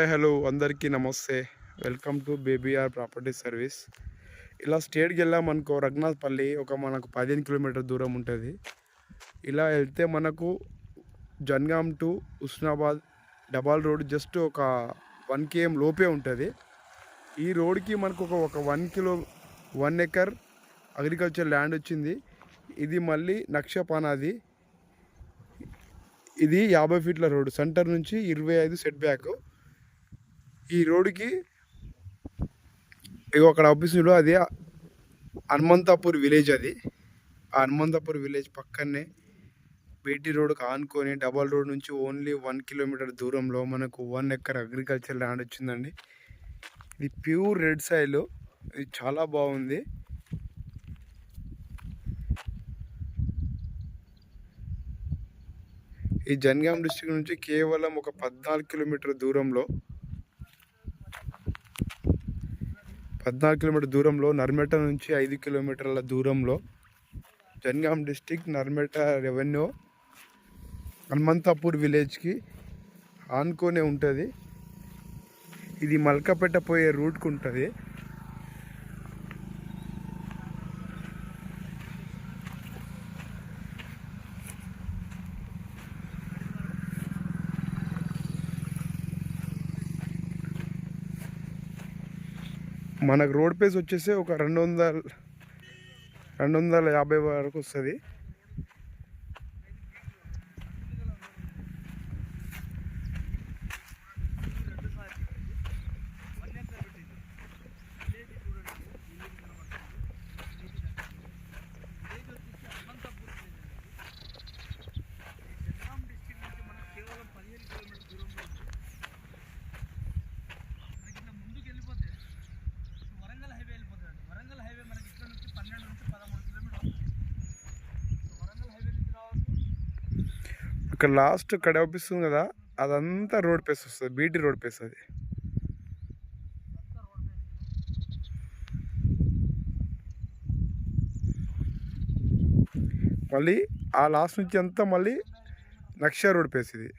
Hi hello అందరికీ నమస్తే. Welcome to బేబీఆర్ ప్రాపర్టీ సర్వీస్. ఇలా స్టేట్కి వెళ్ళామనుకో రఘునాథ్పల్లి మనకు 15 కిలోమీటర్ దూరం ఉంటుంది. ఇలా వెళ్తే మనకు Jangaon to Husnabad double road just ఒక 1 km లోపే ఉంటుంది. ఈ రోడ్కి మనకు ఒక 1 ఎకర్ అగ్రికల్చర్ ల్యాండ్ వచ్చింది. ఇది మళ్ళీ నక్షపానాది. ఇది 50 ఫీట్ల రోడ్డు, సెంటర్ నుంచి 25 సెట్ బ్యాక్. ఈ రోడ్డుకి అక్కడ ఆఫీసులో అది హనుమంతాపూర్ విలేజ్. అది ఆ హనుమంతాపూర్ విలేజ్ పక్కనే బీటీ రోడ్డుకి ఆనుకొని డబల్ రోడ్ నుంచి ఓన్లీ 1 కిలోమీటర్ దూరంలో మనకు 1 ఎకర్ అగ్రికల్చర్ ల్యాండ్ వచ్చిందండి. ఇది ప్యూర్ రెడ్ సాయిల్. ఇది చాలా బాగుంది. ఈ జన్గాం డిస్ట్రిక్ట్ నుంచి కేవలం ఒక 14 కిలోమీటర్ దూరంలో నర్మేట నుంచి 5 కిలోమీటర్ల దూరంలో జన్గాం డిస్ట్రిక్ట్ నర్మేట రెవెన్యూ హనుమంతాపూర్ విలేజ్కి ఆనుకొనే ఉంటుంది. ఇది మల్కపేట పోయే రూట్కి ఉంటుంది. మనకు రోడ్ పేస్ వచ్చేసి ఒక 250 వరకు వస్తుంది. ఇక్కడ లాస్ట్ కడ అవుపిస్తుంది కదా, అదంతా రోడ్ పేస్ వస్తుంది, బీటీ రోడ్ పేస్. అది మళ్ళీ ఆ లాస్ట్ నుంచి అంతా మళ్ళీ నక్ష రోడ్ పేస్. ఇది